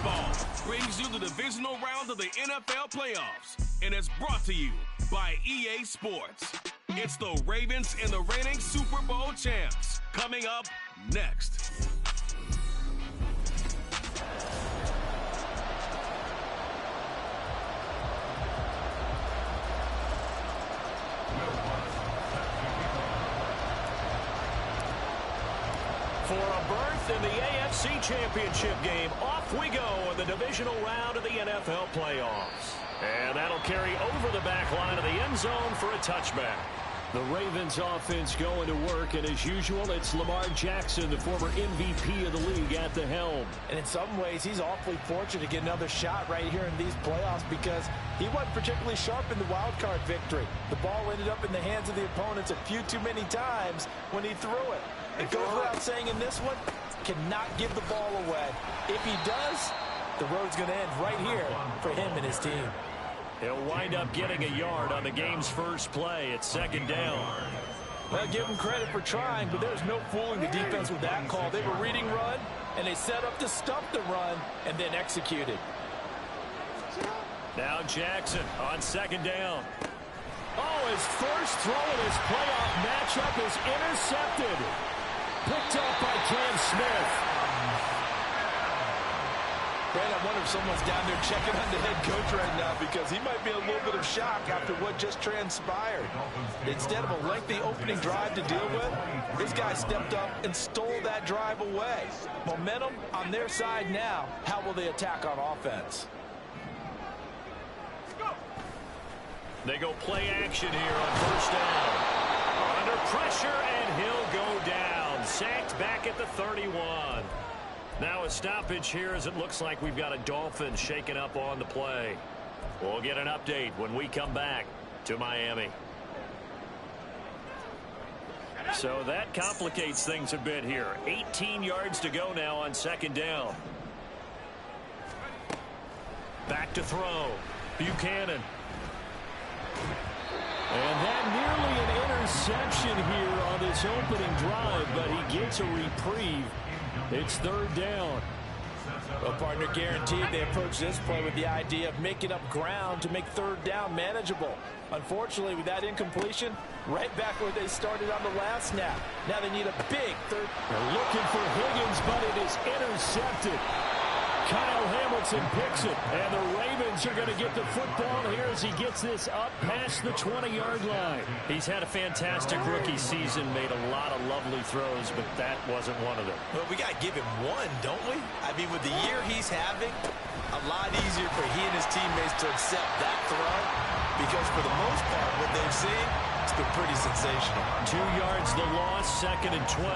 Football brings you the divisional round of the NFL playoffs, and it's brought to you by EA Sports. It's the Ravens and the reigning Super Bowl champs. Coming up next. For a berth in the AFC Championship game, off we go in the divisional round of the NFL playoffs. And that'll carry over the back line of the end zone for a touchback. The Ravens offense going to work, and as usual, it's Lamar Jackson, the former MVP of the league, at the helm. And in some ways, he's awfully fortunate to get another shot right here in these playoffs because he wasn't particularly sharp in the wild card victory. The ball ended up in the hands of the opponents a few too many times when he threw it. It goes without saying in this one, cannot give the ball away. If he does, the road's going to end right here for him and his team. He'll wind up getting a yard on the game's first play. It's second down. Well, give him credit for trying, but there's no fooling the defense with that call. They were reading run, and they set up to stop the run and then executed. Now Jackson on second down. Oh, his first throw in his playoff matchup is intercepted. Picked up by Cam Smith. Brad, I wonder if someone's down there checking on the head coach right now because he might be in a little bit of shock after what just transpired. Instead of a lengthy opening drive to deal with, this guy stepped up and stole that drive away. Momentum on their side now. How will they attack on offense? They go play action here on first down. Under pressure, and he'll go down. Sacked back at the 31. Now a stoppage here as it looks like we've got a Dolphins shaking up on the play. We'll get an update when we come back to Miami. So that complicates things a bit here. 18 yards to go now on second down. Back to throw. Buchanan. And that nearly an interception here on this opening drive, but he gets a reprieve. It's third down. Well, partner, guaranteed they approach this play with the idea of making up ground to make third down manageable. Unfortunately, with that incompletion, right back where they started on the last snap. Now they need a big third. They're looking for Higgins, but it is intercepted. Kyle Hamilton picks it, and the Ravens are going to get the football here as he gets this up past the 20-yard line. He's had a fantastic rookie season, made a lot of lovely throws, but that wasn't one of them. Well, we got to give him one, don't we? I mean, with the year he's having, a lot easier for he and his teammates to accept that throw because for the most part, what they've seen, it's been pretty sensational. 2 yards the loss, second and 12.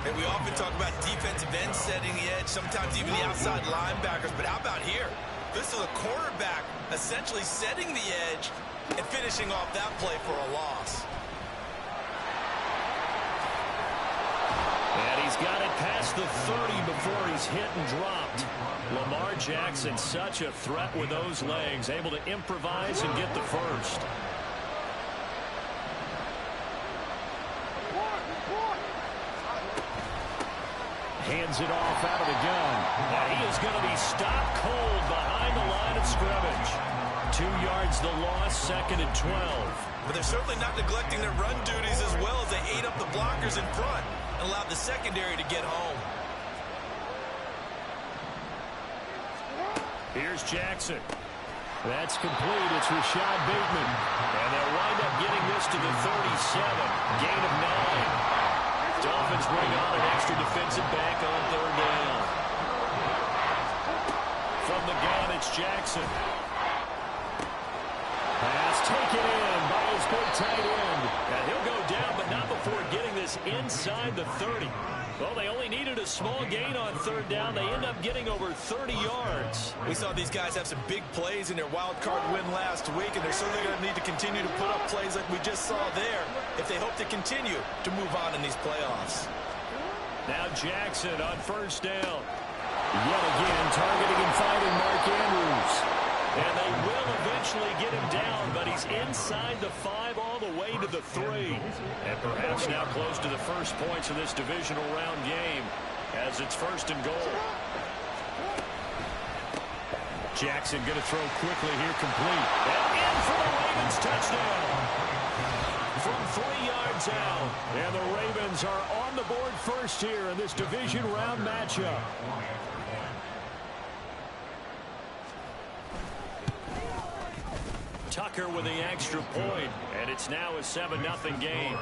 And we often talk about defensive ends setting the edge, sometimes even the outside linebackers. But how about here? This is a quarterback essentially setting the edge and finishing off that play for a loss. And he's got it past the 30 before he's hit and dropped. Lamar Jackson, such a threat with those legs, able to improvise and get the first. Hands it off out of the gun. And he is going to be stopped cold behind the line of scrimmage. 2 yards the loss, second and 12. But they're certainly not neglecting their run duties as well as they ate up the blockers in front and allowed the secondary to get home. Here's Jackson. That's complete. It's Rashad Bateman. And they'll wind up getting this to the 37. Gain of 9. Dolphins bring on an extra defensive back on third down. From the gun, it's Jackson. Pass taken in by his big tight end. And he'll go down, but not before getting this inside the 30. Well, they only needed a small gain on third down. They end up getting over 30 yards. We saw these guys have some big plays in their wild card win last week, and they're certainly going to need to continue to put up plays like we just saw there if they hope to continue to move on in these playoffs. Now Jackson on first down. Yet again, targeting and finding Mark Andrews. And they will eventually get him down, but he's inside the 5 all the way to the 3. And perhaps now close to the first points of this divisional round game as it's first and goal. Jackson going to throw quickly here, complete. And in for the Ravens touchdown. From 3 yards out. And the Ravens are on the board first here in this division round matchup. Tucker with the extra point, and it's now a 7-0 game.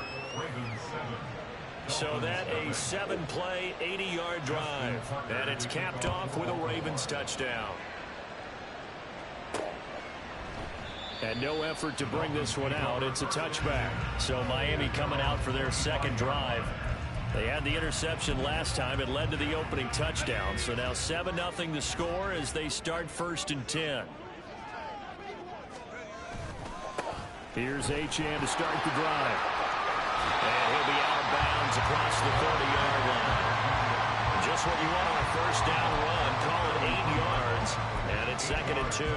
So that a 7-play, 80-yard drive, and it's capped off with a Ravens touchdown. And no effort to bring this one out. It's a touchback. So Miami coming out for their second drive. They had the interception last time. It led to the opening touchdown. So now 7-0 the score as they start 1st and 10. Here's Achane to start the drive. And he'll be out of bounds across the 30-yard line. Just what you want on a first down run. Call it 8 yards. And it's 2nd and 2.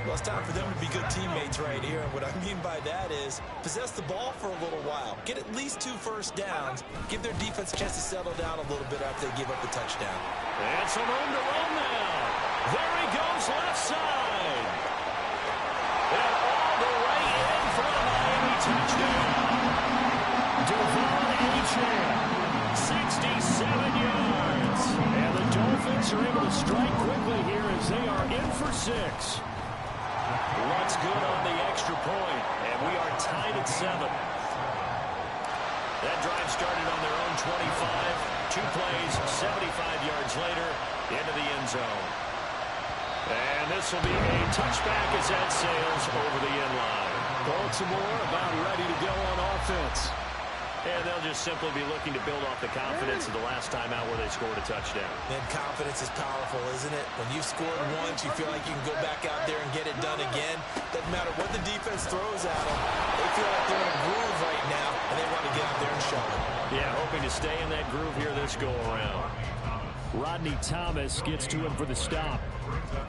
Well, it's time for them to be good teammates right here. And what I mean by that is possess the ball for a little while. Get at least 2 first downs. Give their defense a chance to settle down a little bit after they give up the touchdown. And some room to run now. There he goes left side. And all the way in for the Miami touchdown. Achane, 67 yards. And the Dolphins are able to strike quickly here as they are in for 6. What's good on the extra point, and we are tied at 7. That drive started on their own 25. 2 plays, 75 yards later, into the end zone. And this will be a touchback as that sails over the end line. Baltimore about ready to go on offense. And they'll just simply be looking to build off the confidence of the last time out where they scored a touchdown. And confidence is powerful, isn't it? When you've scored once, you feel like you can go back out there and get it done again. Doesn't matter what the defense throws at them. They feel like they're in a groove right now, and they want to get out there and show it. Yeah, hoping to stay in that groove here this go-around. Rodney Thomas gets to him for the stop.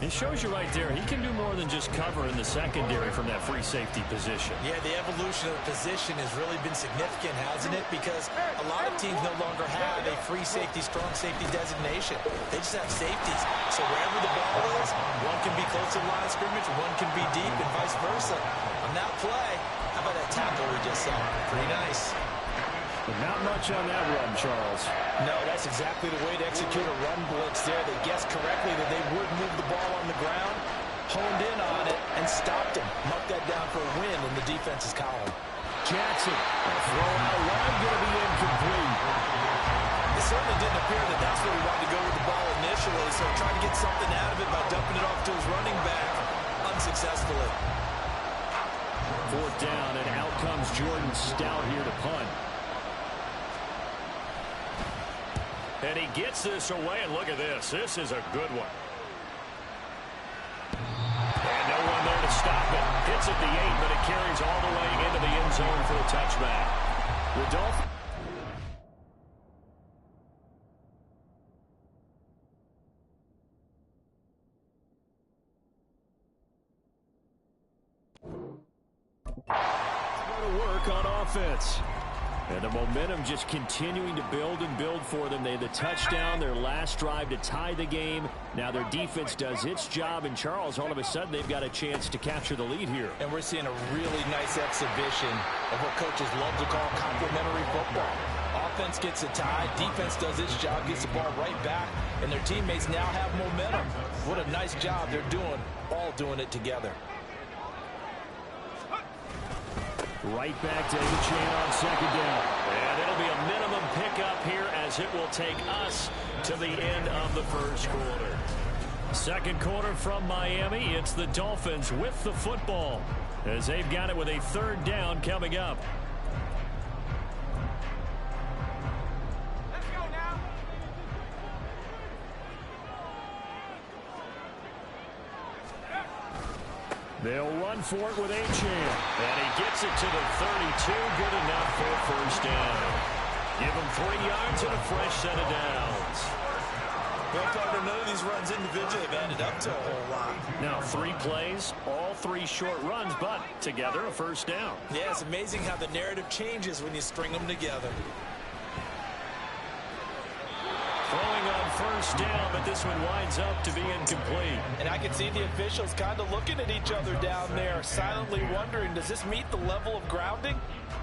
It shows you right there, he can do more than just cover in the secondary from that free safety position. Yeah, the evolution of the position has really been significant, hasn't it? Because a lot of teams no longer have a free safety, strong safety designation. They just have safeties. So wherever the ball is, one can be close to the line of scrimmage, one can be deep, and vice versa. On that play, how about that tackle we just saw? Pretty nice. But not much on that run, Charles. No, that's exactly the way to execute a run blitz there. They guessed correctly that they would move the ball on the ground, honed in on it, and stopped him. Marked that down for a win in the defense's column. Jackson, a throw out wide, going to be incomplete. It certainly didn't appear that that's where he wanted to go with the ball initially, so trying to get something out of it by dumping it off to his running back unsuccessfully. 4th down, and out comes Jordan Stout here to punt. And he gets this away, and look at this. This is a good one. And no one there to stop it. Hits at the 8, but it carries all the way into the end zone for a touchback. The Dolphins. Go to work on offense. And the momentum just continuing to build and build for them. They had the touchdown, their last drive to tie the game. Now their defense does its job, and Charles, all of a sudden, they've got a chance to capture the lead here. And we're seeing a really nice exhibition of what coaches love to call complementary football. Offense gets a tie, defense does its job, gets the ball right back, and their teammates now have momentum. What a nice job they're doing, all doing it together. Right back to Achane on 2nd down. And it'll be a minimum pickup here as it will take us to the end of the 1st quarter. 2nd quarter from Miami. It's the Dolphins with the football as they've got it with a 3rd down coming up. They'll run for it with Achane. And he gets it to the 32. Good enough for a 1st down. Give him 3 yards and a fresh set of downs. Well, partner, none of these runs individually have added up to a whole lot. Now 3 plays, all 3 short runs, but together a 1st down. Yeah, it's amazing how the narrative changes when you string them together. Throwing on first down, but this one winds up to be incomplete. And I can see the officials kind of looking at each other down there, silently wondering, does this meet the level of grounding?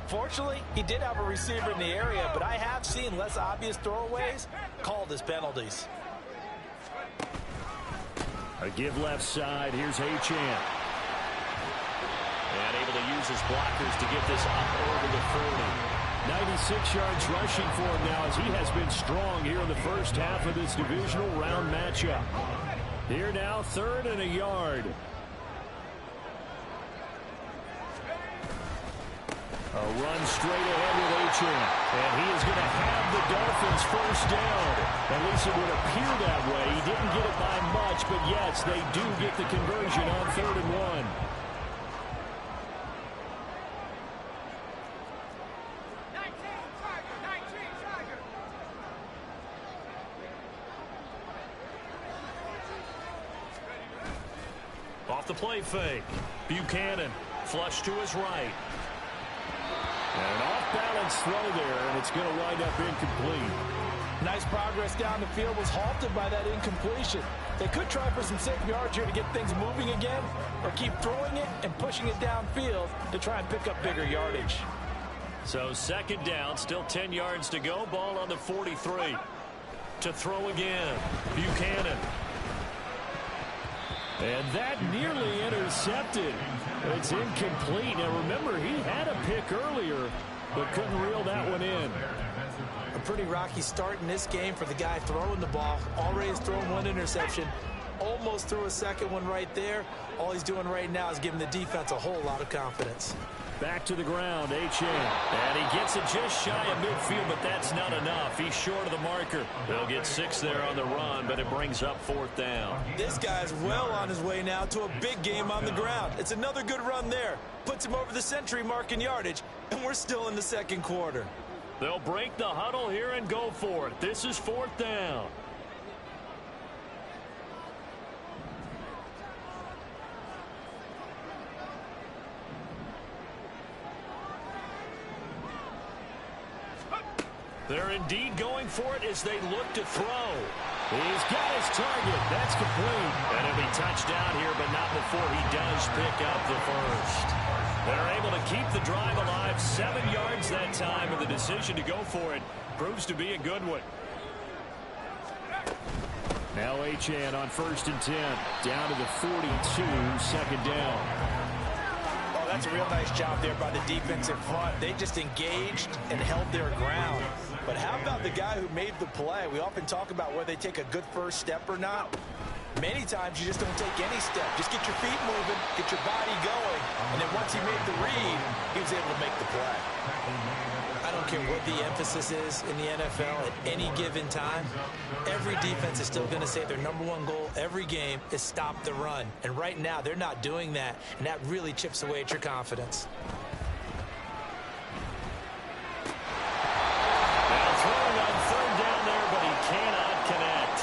Fortunately, he did have a receiver in the area, but I have seen less obvious throwaways called as penalties. A give left side. Here's Achane. And able to use his blockers to get this up over the 40. 96 yards rushing for him now as he has been strong here in the first half of this divisional round matchup. Here now, 3rd and a yard. A run straight ahead with Achane. And he is going to have the Dolphins first down. At least it would appear that way. He didn't get it by much, but yes, they do get the conversion on 3rd and 1. Off the play fake. Buchanan flush to his right. And an off-balance throw there, and it's going to wind up incomplete. Nice progress down the field was halted by that incompletion. They could try for some safe yards here to get things moving again, or keep throwing it and pushing it downfield to try and pick up bigger yardage. So 2nd down, still 10 yards to go. Ball on the 43. To throw again, Buchanan. And that nearly intercepted. It's incomplete. Now remember, he had a pick earlier, but couldn't reel that one in. A pretty rocky start in this game for the guy throwing the ball. Already has thrown 1 interception. Almost threw a 2nd one right there. All he's doing right now is giving the defense a whole lot of confidence. Back to the ground, Achane. And he gets it just shy of midfield, but that's not enough. He's short of the marker. They'll get 6 there on the run, but it brings up 4th down. This guy's well on his way now to a big game on the ground. It's another good run there. Puts him over the century mark in yardage, and we're still in the 2nd quarter. They'll break the huddle here and go for it. This is 4th down. They're indeed going for it as they look to throw. He's got his target. That's complete. And it'll be touchdown here, but not before he does pick up the first. They're able to keep the drive alive. 7 yards that time, and the decision to go for it proves to be a good one. Now Achane on 1st and 10. Down to the 42, 2nd down. That's a real nice job there by the defense in front. They just engaged and held their ground. But how about the guy who made the play? We often talk about whether they take a good first step or not. Many times you just don't take any step. Just get your feet moving, get your body going, and then once he made the read, he was able to make the play. I don't care what the emphasis is in the NFL at any given time. Every defense is still going to say their #1 goal every game is stop the run. And right now, they're not doing that, and that really chips away at your confidence. Now throwing on 3rd down there, but he cannot connect.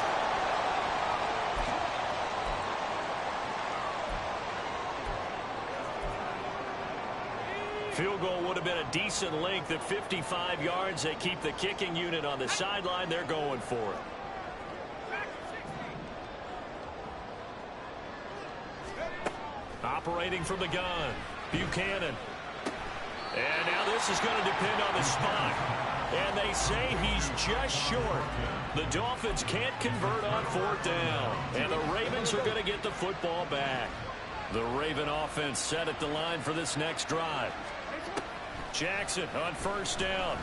Field goal would have been a decent length at 55 yards. They keep the kicking unit on the sideline. They're going for it. Operating from the gun, Buchanan. And now this is going to depend on the spot. And they say he's just short. The Dolphins can't convert on 4th down. And the Ravens are going to get the football back. The Raven offense set at the line for this next drive. Jackson on 1st down.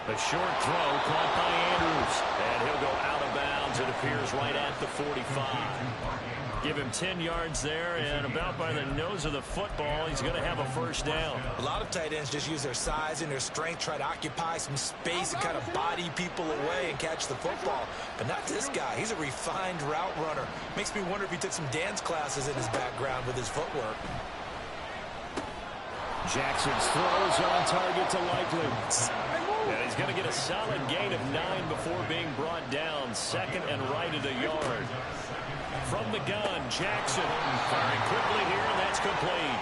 A short throw caught by Andrews. And he'll go out of bounds, it appears, right at the 45. Give him 10 yards there, and about by the nose of the football, he's going to have a first down. A lot of tight ends just use their size and their strength, try to occupy some space and kind of body people away and catch the football. But not this guy. He's a refined route runner. Makes me wonder if he took some dance classes in his background with his footwork. Jackson's throws on target to Likely. And he's going to get a solid gain of 9 before being brought down. 2nd and right at a yard. From the gun, Jackson firing quickly here, and that's complete.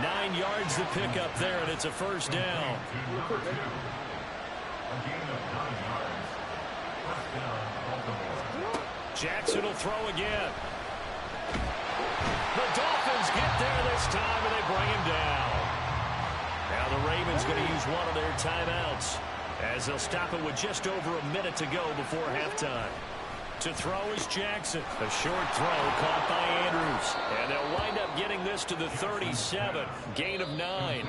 9 yards to pick up there, and it's a first down. Jackson will throw again. The Dolphins get there this time, and they bring him down. Now the Ravens going to use one of their timeouts, as they'll stop it with just over a minute to go before halftime. To throw is Jackson. A short throw caught by Andrews. And they'll wind up getting this to the 37. Gain of 9.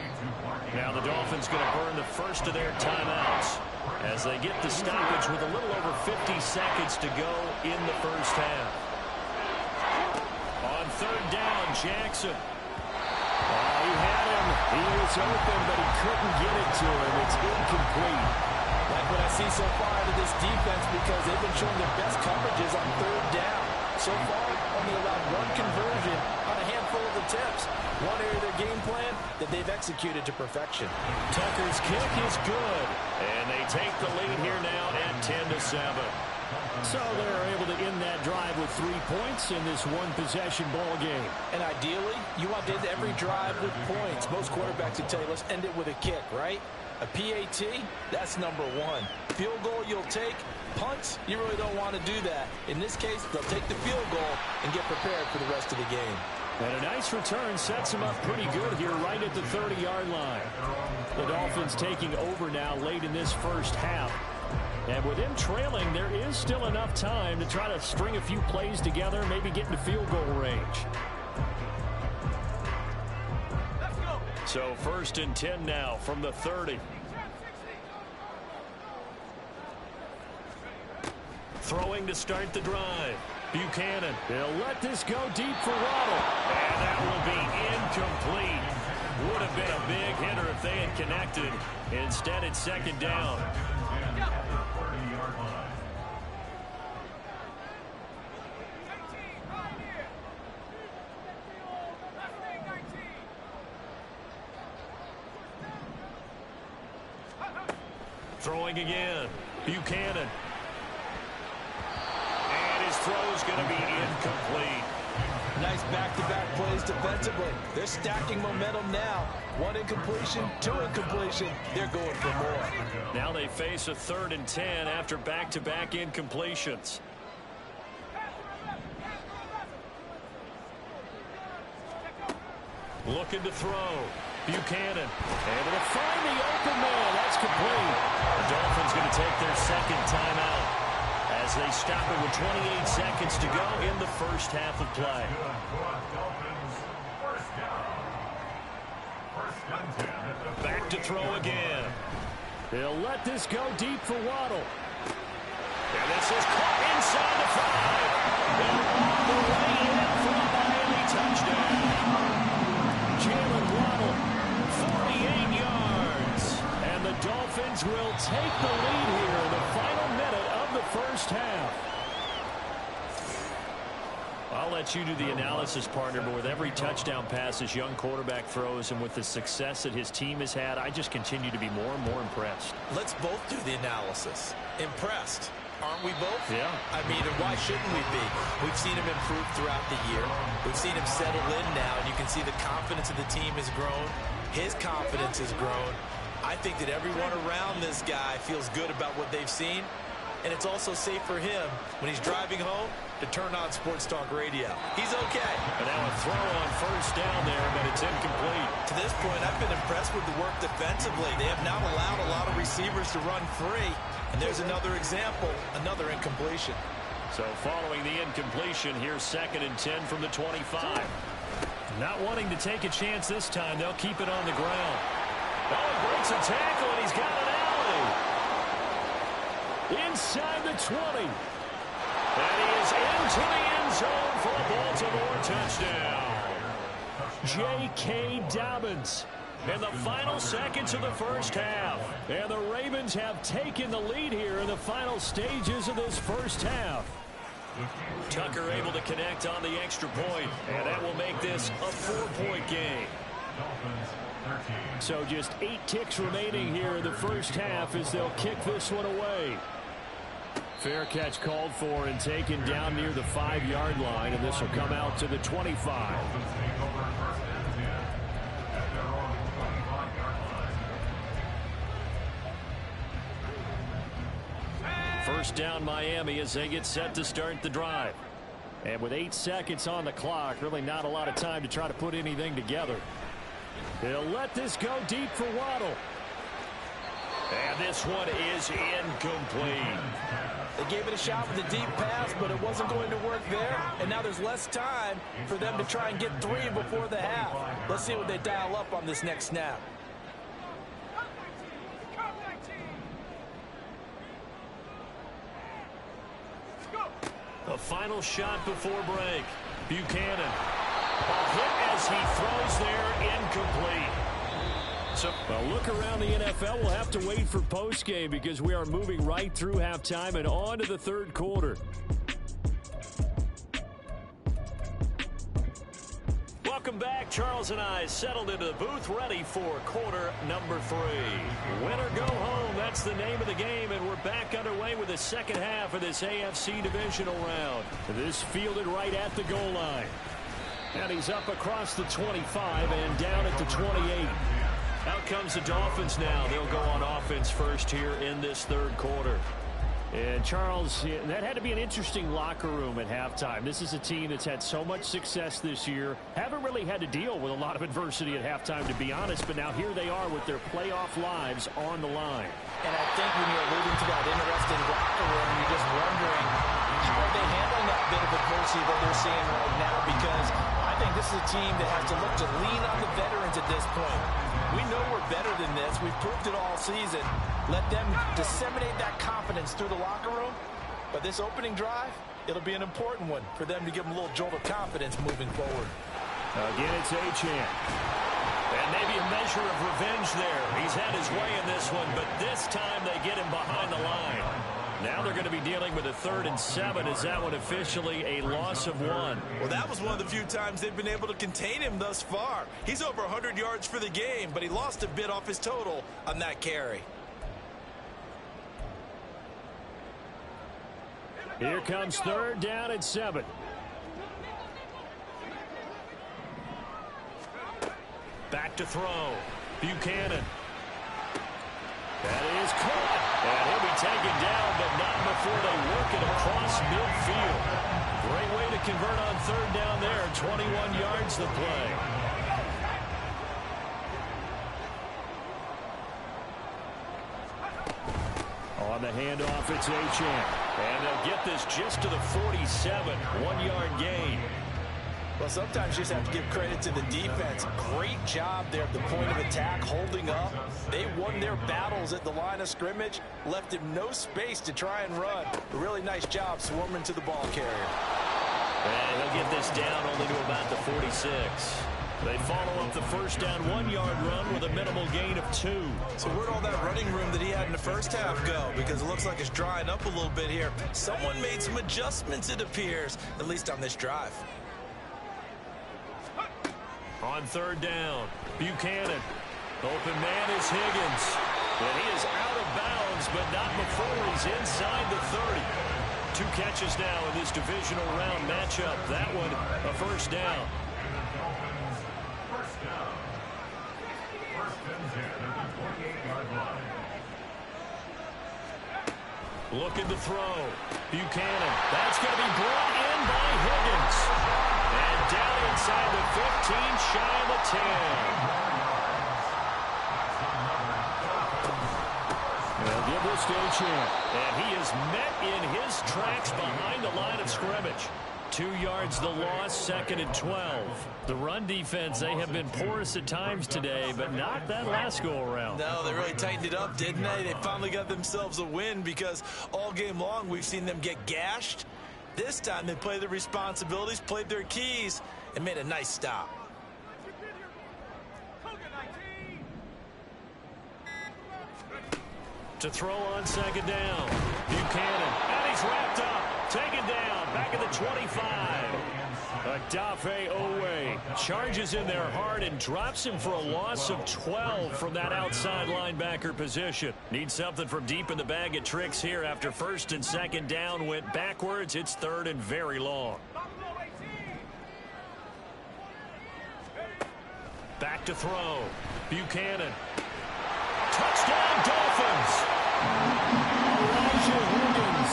Now the Dolphins going to burn the first of their timeouts as they get the stoppage with a little over 50 seconds to go in the first half. On third down, Jackson. Oh, he had him. He was open, but he couldn't get it to him. It's incomplete. Like what I see so far out of this defense, because they've been showing their best coverages on third down. So far, only allowed one conversion on a handful of attempts. One area of their game plan that they've executed to perfection. Tucker's kick is good. And they take the lead here now at 10-7. So they're able to end that drive with 3 points in this one-possession ball game. And ideally, you want to end every drive with points. Most quarterbacks would tell you, let's end it with a kick, right? A PAT, that's number 1. Field goal you'll take. Punts, you really don't want to do that. In this case, they'll take the field goal and get prepared for the rest of the game. And a nice return sets them up pretty good here right at the 30-yard line. The Dolphins taking over now late in this first half. And with them trailing, there is still enough time to try to string a few plays together, maybe get into field goal range. So 1st and 10 now from the 30. Throwing to start the drive. Buchanan. They'll let this go deep for Waddle. And that will be incomplete. Would have been a big hitter if they had connected. Instead, it's 2nd down. Throwing again. Buchanan. And his throw is going to be incomplete. Nice back-to-back plays defensively. They're stacking momentum now. 1 incompletion, 2 incompletion. They're going for more. Now they face a 3rd and 10 after back-to-back incompletions. Looking to throw. Buchanan able to find the open man. That's complete. The Dolphins going to take their 2nd timeout as they stop it with 28 seconds to go in the first half of play. Back to throw again. They'll let this go deep for Waddle. And this is caught inside the 5. And on the way in for a Miami touchdown. Jalen Waddle, 48 yards. And the Dolphins will take the lead here in the final minute of the first half. I'll let you do the analysis, partner, but with every touchdown pass this young quarterback throws and with the success that his team has had, I just continue to be more and more impressed. Let's both do the analysis. Impressed. Aren't we both? Yeah. I mean, and why shouldn't we be? We've seen him improve throughout the year. We've seen him settle in now, and you can see the confidence of the team has grown. His confidence has grown. I think that everyone around this guy feels good about what they've seen, and it's also safe for him when he's driving home to turn on Sports Talk Radio. He's okay. And now a throw on first down there, but it's incomplete. To this point, I've been impressed with the work defensively. They have not allowed a lot of receivers to run free. And there's another example, another incompletion. So following the incompletion, here's 2nd and 10 from the 25. Not wanting to take a chance this time, they'll keep it on the ground. Oh, he breaks a tackle, and he's got an alley. Inside the 20. And he is into the end zone for a Baltimore touchdown. J.K. Dobbins in the final seconds of the first half. And the Ravens have taken the lead here in the final stages of this first half. Tucker able to connect on the extra point, and that will make this a 4-point game. So just 8 ticks remaining here in the first half as they'll kick this one away. Fair catch called for and taken down near the 5-yard line, and this will come out to the 25. First down Miami as they get set to start the drive. And with 8 seconds on the clock, really not a lot of time to try to put anything together. They'll let this go deep for Waddle. And this one is incomplete. They gave it a shot with a deep pass, but it wasn't going to work there. And now there's less time for them to try and get 3 before the half. Let's see what they dial up on this next snap. A final shot before break. Buchanan. A hit as he throws there, incomplete. So, well, look around the NFL. We'll have to wait for postgame because we are moving right through halftime and on to the third quarter. Welcome back. Charles and I settled into the booth ready for quarter number 3. Win or go home, that's the name of the game, and we're back underway with the second half of this AFC divisional round. This fielded right at the goal line. And he's up across the 25 and down at the 28. Out comes the Dolphins now. They'll go on offense first here in this third quarter. And Charles, that had to be an interesting locker room at halftime. This is a team that's had so much success this year. Haven't really had to deal with a lot of adversity at halftime, to be honest. But now here they are with their playoff lives on the line. And I think when you're alluding to that interesting locker room, you're just wondering how are they handling that bit of adversity that they're seeing right now, because I think this is a team that has to look to lean on the veterans at this point. We know we're better than this. We've proved it all season. Let them disseminate that confidence through the locker room. But this opening drive, it'll be an important one for them to give them a little jolt of confidence moving forward. Again, it's Achane. And maybe a measure of revenge there. He's had his way in this one, but this time they get him behind the line. Now they're going to be dealing with a 3rd and 7. Is that one officially a loss of 1? Well, that was one of the few times they've been able to contain him thus far. He's over 100 yards for the game, but he lost a bit off his total on that carry. Here comes 3rd down and 7. Back to throw. Buchanan. That is caught. And he'll be taken down, but not before they work it across midfield. Great way to convert on 3rd down there. 21 yards the play. On the handoff, it's Achane. And they'll get this just to the 47. 1-yard gain. Well, sometimes you just have to give credit to the defense. Great job there at the point of attack, holding up. They won their battles at the line of scrimmage, left him no space to try and run. A really nice job swarming to the ball carrier. And he'll get this down only to about the 46. They follow up the first down 1-yard run with a minimal gain of 2. So where'd all that running room that he had in the first half go? Because it looks like it's drying up a little bit here. Someone made some adjustments, it appears, at least on this drive. On 3rd down, Buchanan. Open man is Higgins. And he is out of bounds, but not before he's inside the 30. 2 catches now in this divisional round matchup. That one, a first down. Looking to throw. Buchanan. That's going to be brought in by Higgins. And down inside the 15, shy of the 10. They'll give this to Achane. And he is met in his tracks behind the line of scrimmage. 2 yards the loss, 2nd and 12. The run defense, they have been porous at times today, but not that last go-around. No, they really tightened it up, didn't they? They finally got themselves a win because all game long we've seen them get gashed. This time they played their responsibilities, played their keys, and made a nice stop. To throw on 2nd down. Buchanan. And he's wrapped up. Taken down. Back at the 25. Adafe Owe charges in there hard and drops him for a loss of 12 from that outside linebacker position. Needs something from deep in the bag of tricks here after 1st and 2nd down went backwards. It's 3rd and very long. Back to throw. Buchanan. Touchdown, Dolphins! Higgins,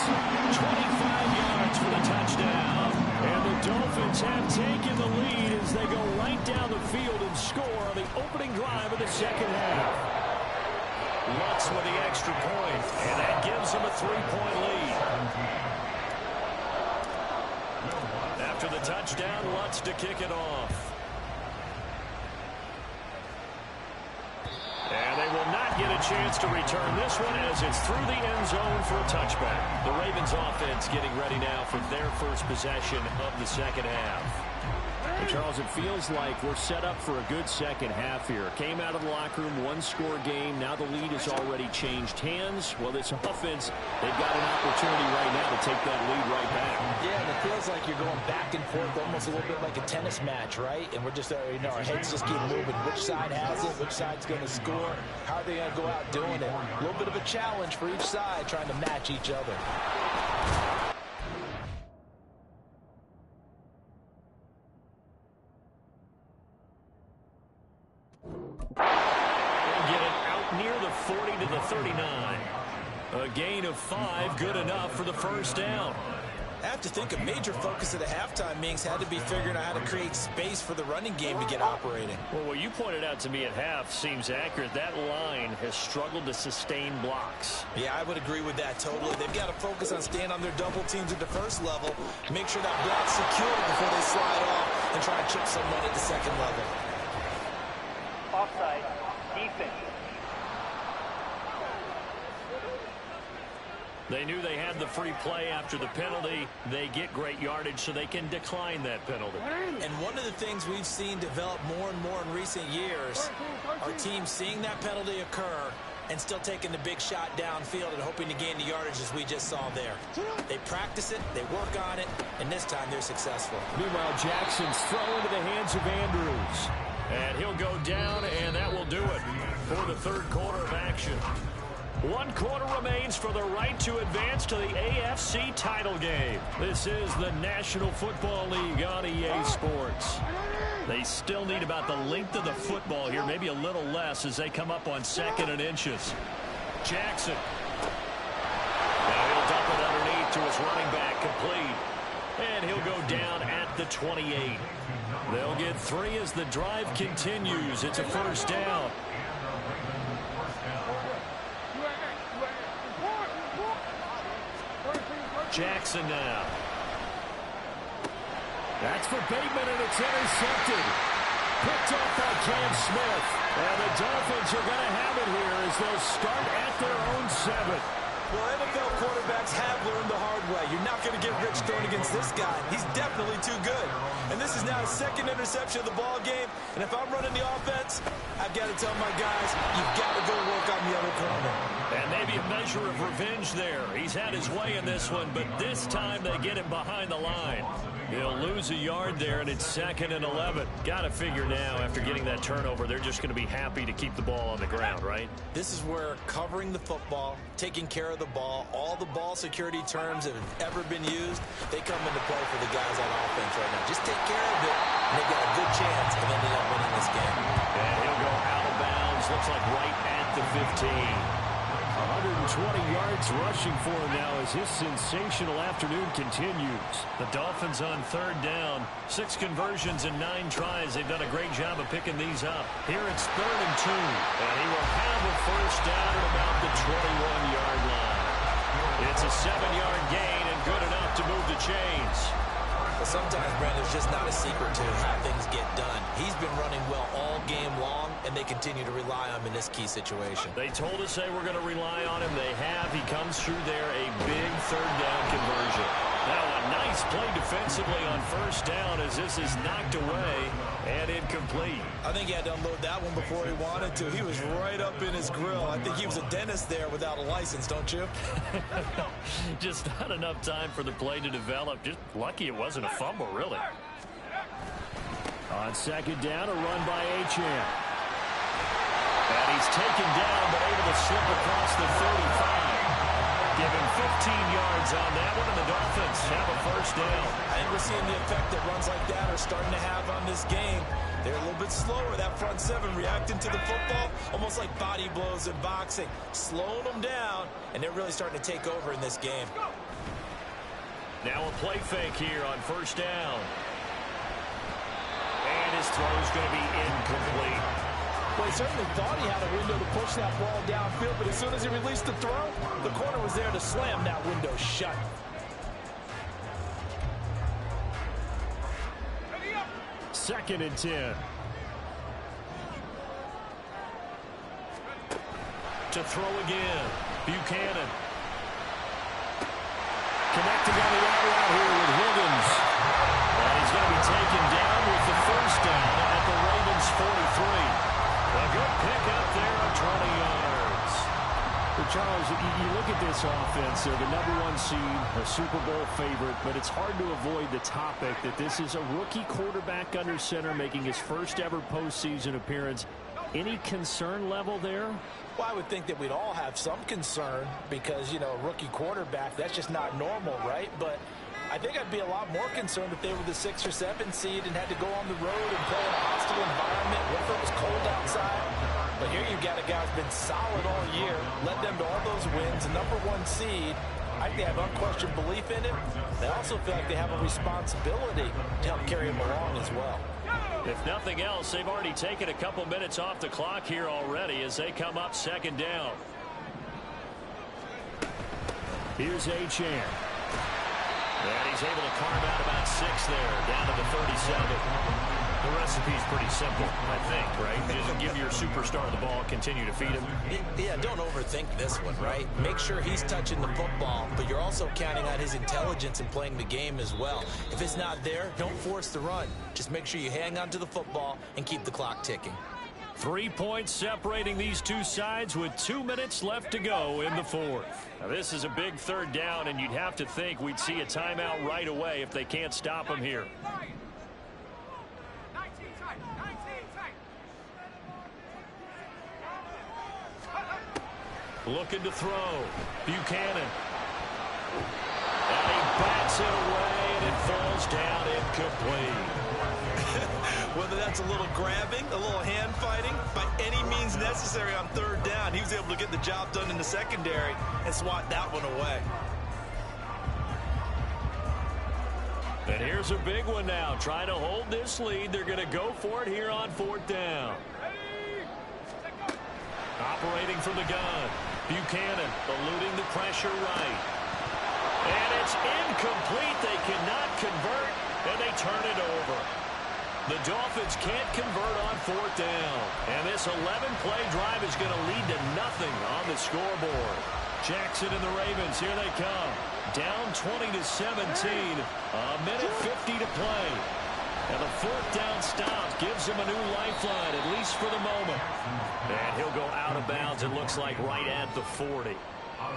25 yards for the touchdown. And the Dolphins have taken the lead as they go right down the field and score on the opening drive of the second half. Lutz with the extra point, and that gives them a 3-point lead. After the touchdown, Lutz to kick it off. And they will not get a chance to return this one as it's through the end zone for a touchback. The Ravens offense getting ready now for their first possession of the second half. And Charles, it feels like we're set up for a good second half here. Came out of the locker room, one-score game. Now the lead has already changed hands. Well, this offense, they've got an opportunity right now to take that lead right back. Yeah, and it feels like you're going back and forth, almost a little bit like a tennis match, right? And we're just, our heads just keep moving. Which side has it? Which side's going to score? How are they going to go out doing it? A little bit of a challenge for each side, trying to match each other. Get it out near the 40 to the 39. A gain of 5, good enough for the first down. I have to think a major focus of the halftime meetings had to be figuring out how to create space for the running game to get operating. Well, what you pointed out to me at half seems accurate. That line has struggled to sustain blocks. Yeah, I would agree with that totally. They've got to focus on staying on their double teams at the first level, make sure that block's secure before they slide off and try to chip someone at the second level. Offside, defense. They knew they had the free play after the penalty. They get great yardage so they can decline that penalty. And one of the things we've seen develop more and more in recent years are teams seeing that penalty occur and still taking the big shot downfield and hoping to gain the yardage as we just saw there. They practice it, they work on it, and this time they're successful. Meanwhile, Jackson's throw into the hands of Andrews. And he'll go down, and that will do it for the third quarter of action. 1 quarter remains for the right to advance to the AFC title game. This is the National Football League on EA Sports. They still need about the length of the football here, maybe a little less as they come up on 2nd and inches. Jackson. Now he'll dump it underneath to his running back, complete. And he'll go down at the 28. They'll get 3 as the drive continues. It's a first down. Jackson now. That's for Bateman, and it's intercepted. Picked off by Cam Smith. And the Dolphins are going to have it here as they'll start at their own 7. Well, NFL quarterbacks have learned the hard way. You're not going to get rich throwing against this guy. He's definitely too good. And this is now his 2nd interception of the ball game. And if I'm running the offense, I've got to tell my guys, you've got to go work on the other corner. And maybe a measure of revenge there. He's had his way in this one, but this time they get him behind the line. He'll lose a yard there, and it's 2nd and 11. Got to figure now, after getting that turnover, they're just going to be happy to keep the ball on the ground, right? This is where covering the football, taking care of the ball, all the ball security terms that have ever been used, they come into play for the guys on offense right now. Just take care of it, and they've got a good chance of ending up winning this game. And he'll go out of bounds, looks like right at the 15. 120 yards rushing for him now as his sensational afternoon continues. The Dolphins on 3rd down. 6 conversions and 9 tries. They've done a great job of picking these up. Here it's 3rd and 2. And he will have a first down at about the 21-yard line. It's a 7-yard gain and good enough to move the chains. But sometimes, Brandon, there's just not a secret to how things get done. He's been running well all game long, and they continue to rely on him in this key situation. They told us they were going to rely on him. They have. He comes through there, a big 3rd down conversion. Now a nice play defensively on 1st down as this is knocked away and incomplete. I think he had to unload that one before he wanted to. He was right up in his grill. I think he was a dentist there without a license, don't you? Just not enough time for the play to develop. Just lucky it wasn't a fumble, really. On 2nd down, a run by Achane. And he's taken down, but able to slip across the 35. Give him 15 yards on that one, and the Dolphins have a first down. I think we're seeing the effect that runs like that are starting to have on this game. They're a little bit slower, that front seven, reacting to the football, almost like body blows in boxing, slowing them down, and they're really starting to take over in this game. Now a play fake here on first down. And his throw's going to be incomplete. Well, he certainly thought he had a window to push that ball downfield, but as soon as he released the throw, the corner was there to slam that window shut. Second and 10. To throw again. Buchanan. Connecting on the out route here with Higgins. And he's going to be taken down with the first down at the Ravens 43. A good pick up there of 20 yards. Well, Charles, you look at this offense, they're the #1 seed, a Super Bowl favorite, but it's hard to avoid the topic that this is a rookie quarterback under center making his first ever postseason appearance. Any concern level there? Well, I would think that we'd all have some concern because, you know, a rookie quarterback, that's just not normal, right? But I think I'd be a lot more concerned if they were the 6 or 7 seed and had to go on the road and play in a hostile environment. What if it was cold outside? But here you've got a guy who's been solid all year, led them to all those wins, a #1 seed. I think they have unquestioned belief in him. They also feel like they have a responsibility to help carry him along as well. If nothing else, they've already taken a couple minutes off the clock here already as they come up second down. Here's Achane. And he's able to carve out about 6 there, down to the 37. The recipe's pretty simple, I think, right? Just give your superstar the ball, continue to feed him. Yeah, don't overthink this one, right? Make sure he's touching the football, but you're also counting on his intelligence in playing the game as well. If it's not there, don't force the run. Just make sure you hang on to the football and keep the clock ticking. 3 points separating these two sides with 2 minutes left to go in the fourth. Now, this is a big third down, and you'd have to think we'd see a timeout right away if they can't stop him here. Looking to throw. Buchanan. And he bats it away, and it falls down incomplete. Whether that's a little grabbing, a little hand fighting, by any means necessary on third down, he was able to get the job done in the secondary and swat that one away. And here's a big one now. Trying to hold this lead. They're going to go for it here on fourth down. Operating from the gun. Buchanan eluding the pressure right. And it's incomplete. They cannot convert, and they turn it over. The Dolphins can't convert on fourth down. And this 11-play drive is going to lead to nothing on the scoreboard. Jackson and the Ravens, here they come. Down 20-17. A minute 50 to play. And the fourth down stop gives him a new lifeline, at least for the moment. And he'll go out of bounds, it looks like, right at the 40.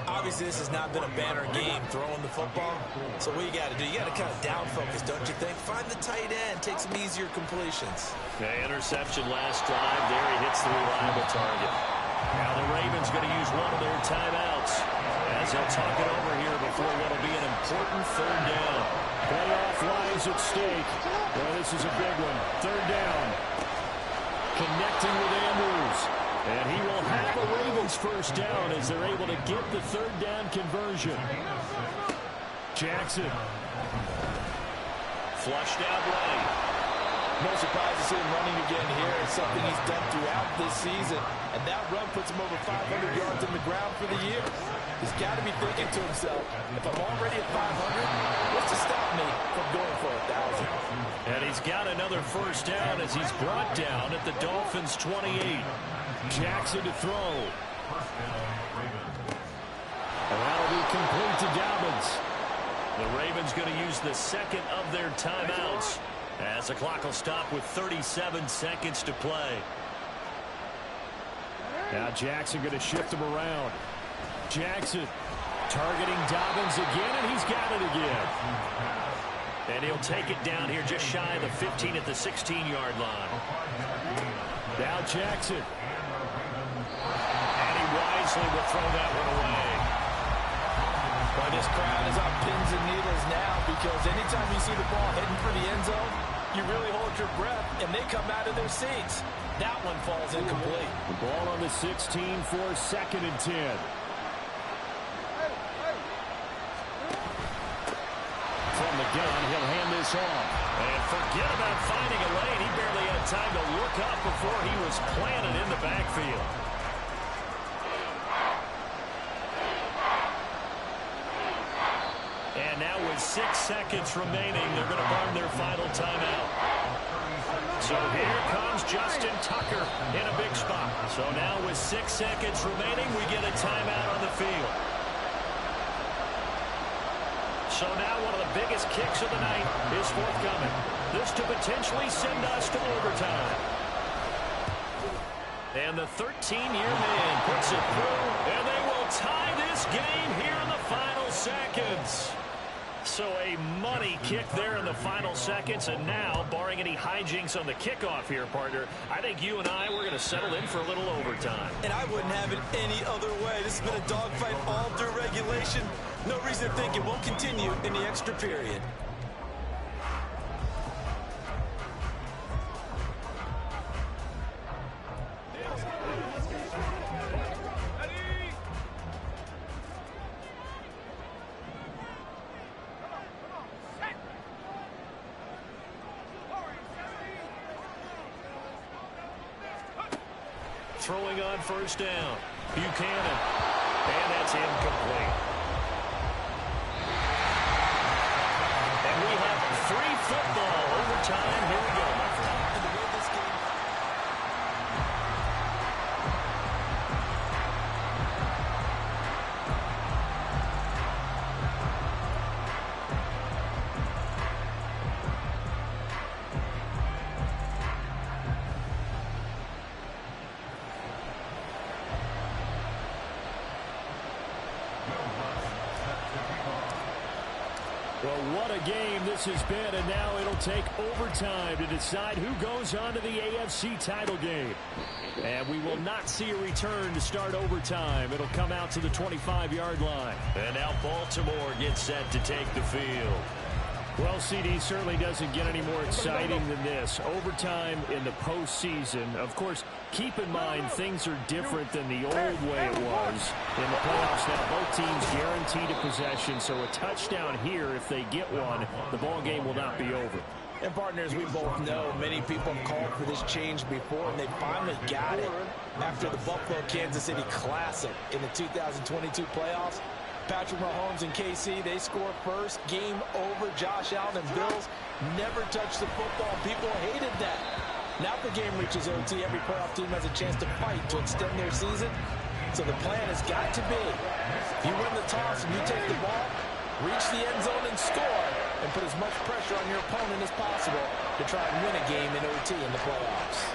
Obviously, this has not been a banner game throwing the football. So what you got to do, you got to kind of down focus, don't you think? Find the tight end, take some easier completions. The interception last drive. There he hits the reliable target. Now the Ravens going to use one of their timeouts as they'll talk it over here before what will be an important third down. Playoff lies at stake. Well, this is a big one. Third down. Connecting with Andrews. And he will have a Ravens first down as they're able to get the third down conversion. Jackson. Flushed out right. No surprise to see him running again here. It's something he's done throughout this season. And that run puts him over 500 yards on the ground for the year. He's got to be thinking to himself, if I'm already at 500, what's to stop me from going for 1,000? And he's got another first down as he's brought down at the Dolphins' 28. Jackson to throw. And that'll be complete to Dobbins. The Ravens going to use the second of their timeouts as the clock will stop with 37 seconds to play. Now Jackson going to shift him around. Jackson targeting Dobbins again, and he's got it again. And he'll take it down here just shy of the 15 at the 16-yard line. Now Jackson. And he wisely will throw that one away. Well, this crowd is on pins and needles now because anytime you see the ball heading for the end zone, you really hold your breath, and they come out of their seats. That one falls incomplete. The ball on the 16 for 2nd and 10. From the gun, he'll hand this off. And forget about finding a lane. He barely had time to look up before he was planted in the backfield. And now with 6 seconds remaining, they're going to burn their final timeout. So here comes Justin Tucker in a big spot. So now with 6 seconds remaining, we get a timeout on the field. So now one of the biggest kicks of the night is forthcoming. This to potentially send us to overtime. And the 13-year man puts it through, and they will tie this game here in the final seconds. So a money kick there in the final seconds, and now, barring any hijinks on the kickoff here, partner, I think you and I, we're going to settle in for a little overtime. And I wouldn't have it any other way. This has been a dogfight all through regulation. No reason to think it won't continue in the extra period. Throwing on first down. Buchanan. And that's incomplete. And we have free football. Overtime. Here we go, my friend. And the way this game... Well, what a game this has been, and now it'll take overtime to decide who goes on to the AFC title game. And we will not see a return to start overtime. It'll come out to the 25-yard line. And now Baltimore gets set to take the field. Well, CD, certainly doesn't get any more exciting than this. Overtime in the postseason. Of course, keep in mind things are different than the old way it was in the playoffs. Now both teams guaranteed a possession, so a touchdown here, if they get one, the ball game will not be over. And partners, we both know many people have called for this change before, and they finally got it after the Buffalo-Kansas City Classic in the 2022 playoffs. Patrick Mahomes and KC, they score first. Game over. Josh Allen and Bills never touched the football. People hated that. Now the game reaches OT. Every playoff team has a chance to fight to extend their season. So the plan has got to be, if you win the toss and you take the ball, reach the end zone and score, and put as much pressure on your opponent as possible to try and win a game in OT in the playoffs.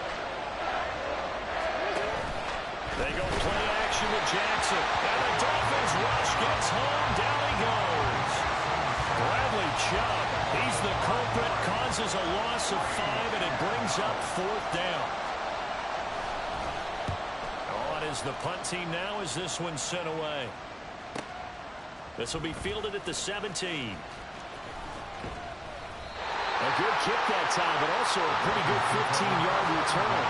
They go play action with Jackson. And the Dolphins rush gets home. Down he goes. Bradley Chubb. He's the culprit. Causes a loss of 5, and it brings up 4th down. On is the punt team now as this one's sent away. This will be fielded at the 17. A good kick that time, but also a pretty good 15-yard return.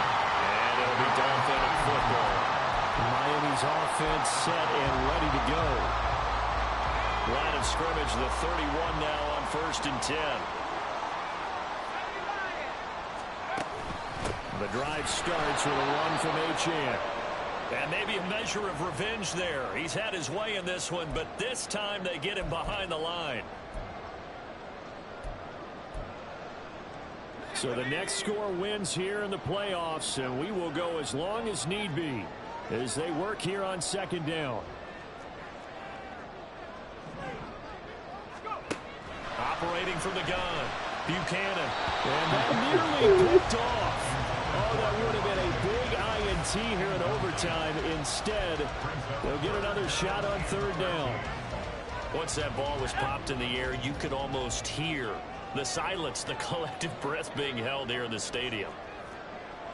And it'll be Dolphin football. Miami's offense set and ready to go. Line of scrimmage, the 31 now on 1st and 10. The drive starts with a run from Achane. And maybe a measure of revenge there. He's had his way in this one, but this time they get him behind the line. So the next score wins here in the playoffs, and we will go as long as need be as they work here on 2nd down. Operating from the gun, Buchanan. And that nearly picked off. Oh, that would have been a big INT here in overtime. Instead, they'll get another shot on 3rd down. Once that ball was popped in the air, you could almost hear the silence, the collective breath being held here in the stadium.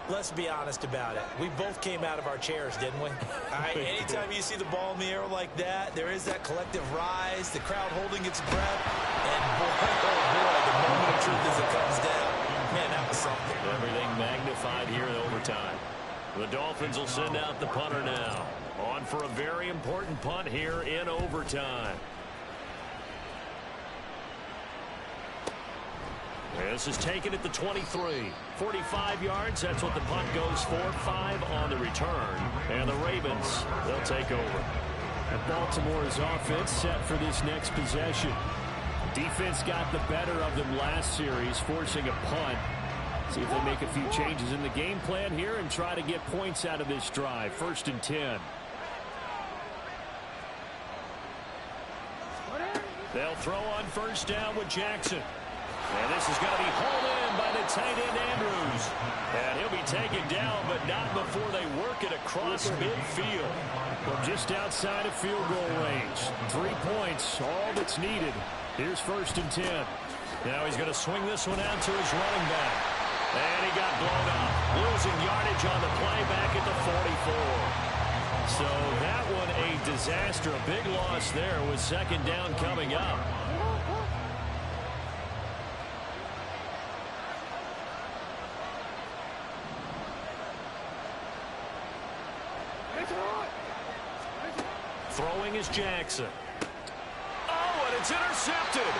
Let's be honest about it. We both came out of our chairs, didn't we? All right, anytime you see the ball in the air like that, there is that collective rise, the crowd holding its breath, and boy, oh boy, the moment of truth as it comes down. Man, that was something. Everything magnified here in overtime. The Dolphins will send out the punter now. On for a very important punt here in overtime. This is taken at the 23. 45 yards, that's what the punt goes for. 5 on the return. And the Ravens, they'll take over. And Baltimore's offense set for this next possession. Defense got the better of them last series, forcing a punt. See if they make a few changes in the game plan here and try to get points out of this drive. 1st and 10. They'll throw on 1st down with Jackson. And this is going to be hauled in by the tight end Andrews. And he'll be taken down, but not before they work it across midfield. From just outside of field goal range. 3 points, all that's needed. Here's 1st and 10. Now he's going to swing this one out to his running back. And he got blown up. Losing yardage on the play back at the 44. So that one a disaster. A big loss there with 2nd down coming up. Throwing is Jackson. Oh, and it's intercepted.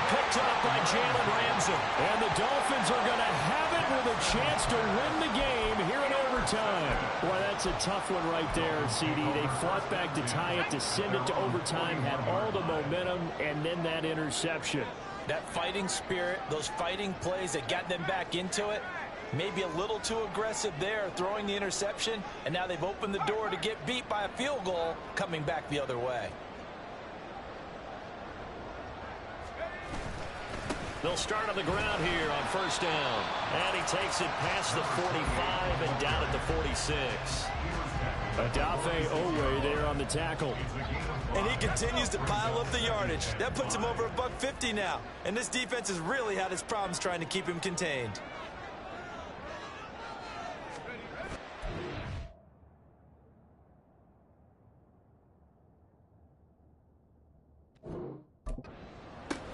Picked up by Jalen Ramsey. And the Dolphins are going to have it with a chance to win the game here in overtime. Boy, that's a tough one right there, CD. They fought back to tie it, to send it to overtime, had all the momentum, and then that interception. That fighting spirit, those fighting plays that got them back into it, maybe a little too aggressive there, throwing the interception, and now they've opened the door to get beat by a field goal coming back the other way. They'll start on the ground here on 1st down. And he takes it past the 45 and down at the 46. Adafe Owe there on the tackle. And he continues to pile up the yardage. That puts him over $150 now. And this defense has really had its problems trying to keep him contained.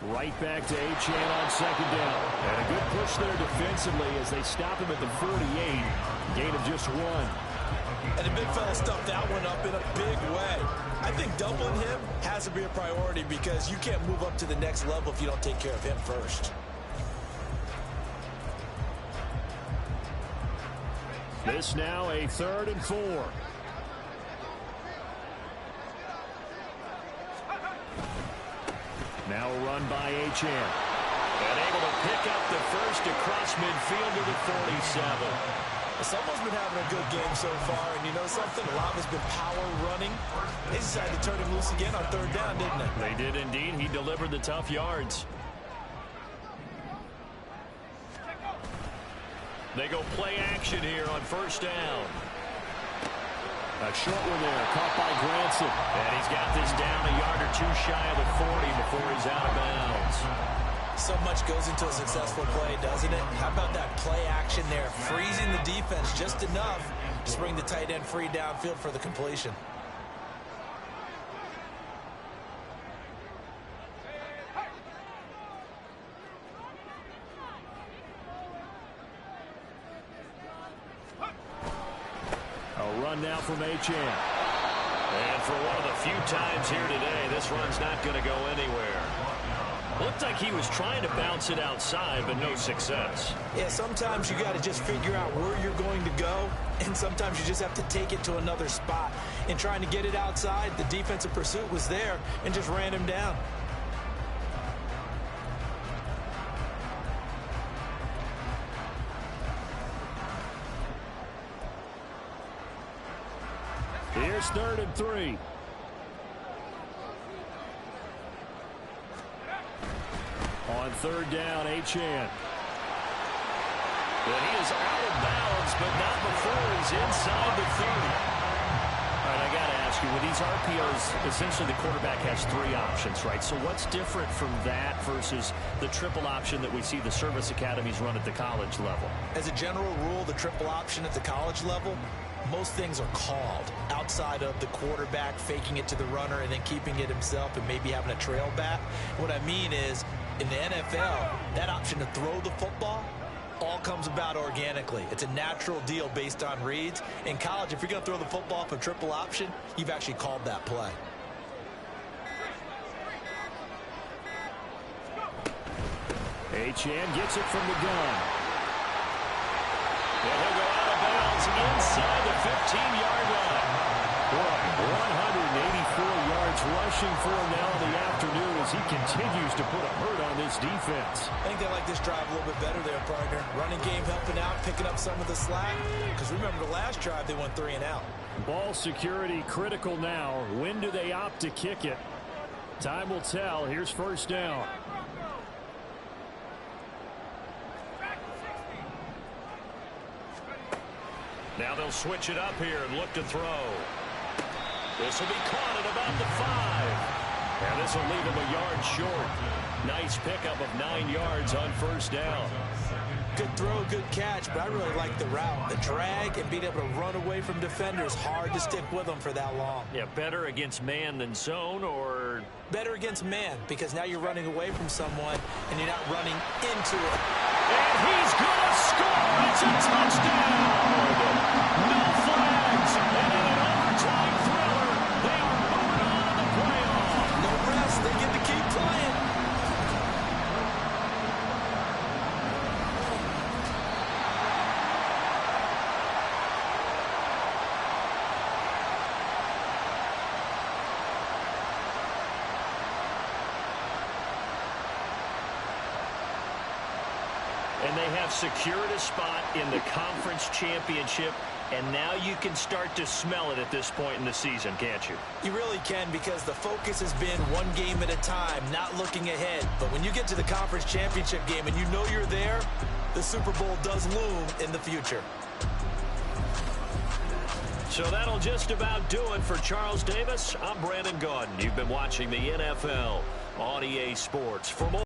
Right back to Achane on 2nd down. And a good push there defensively as they stop him at the 48. Gain of just 1. And the big fella stuffed that one up in a big way. I think doubling him has to be a priority because you can't move up to the next level if you don't take care of him first. This now a 3rd and 4. Now a run by Achane. And able to pick up the 1st across midfield to the 47. Someone's been having a good game so far, and you know something? A lot has been power running. They decided to turn him loose again on 3rd down, didn't they? They did indeed. He delivered the tough yards. They go play action here on 1st down. A short one there, caught by Granson. And he's got this down a yard or 2 shy of the 40 before he's out of bounds. So much goes into a successful play, doesn't it? How about that play action there? Freezing the defense just enough to bring the tight end free downfield for the completion. A run now from Achane. And for one of the few times here today, this run's not going to go anywhere. Looked like he was trying to bounce it outside, but no success. Yeah, sometimes you got to just figure out where you're going to go, and sometimes you just have to take it to another spot. In trying to get it outside, the defensive pursuit was there and just ran him down. Here's 3rd and 3. On 3rd down, Achane. But he is out of bounds, but not before he's inside the 30. All right, I got to ask you, with these RPOs, essentially the quarterback has 3 options, right? So what's different from that versus the triple option that we see the service academies run at the college level? As a general rule, the triple option at the college level, most things are called outside of the quarterback faking it to the runner and then keeping it himself and maybe having a trail back. What I mean is, in the NFL, that option to throw the football all comes about organically. It's a natural deal based on reads. In college, if you're going to throw the football for triple option, you've actually called that play. Achane gets it from the gun. And he'll go out of bounds inside the 15-yard line. Boy, 184 yards rushing for him now in the afternoon as he continues to put a hurt on this defense. I think they like this drive a little bit better there, partner. Running game helping out, picking up some of the slack. Because remember, the last drive, they went 3 and out. Ball security critical now. When do they opt to kick it? Time will tell. Here's first down. Now they'll switch it up here and look to throw. This will be caught at about the 5. And this will leave him a yard short. Nice pickup of 9 yards on first down. Good throw, good catch, but I really like the route. The drag and being able to run away from defenders, hard to stick with them for that long. Yeah, better against man than zone, or? Better against man, because now you're running away from someone and you're not running into it. And he's going to score. It's a touchdown. No flags. And in an overtime thriller, they are moving on to the playoff. No rest. They get to keep playing. And they have secured a spot in the conference championship, and now you can start to smell it at this point in the season, can't you? You really can, because the focus has been one game at a time, not looking ahead. But when you get to the conference championship game and you know you're there, the Super Bowl does loom in the future. So that'll just about do it for Charles Davis. I'm Brandon Gaudin. You've been watching the NFL on EA Sports. For more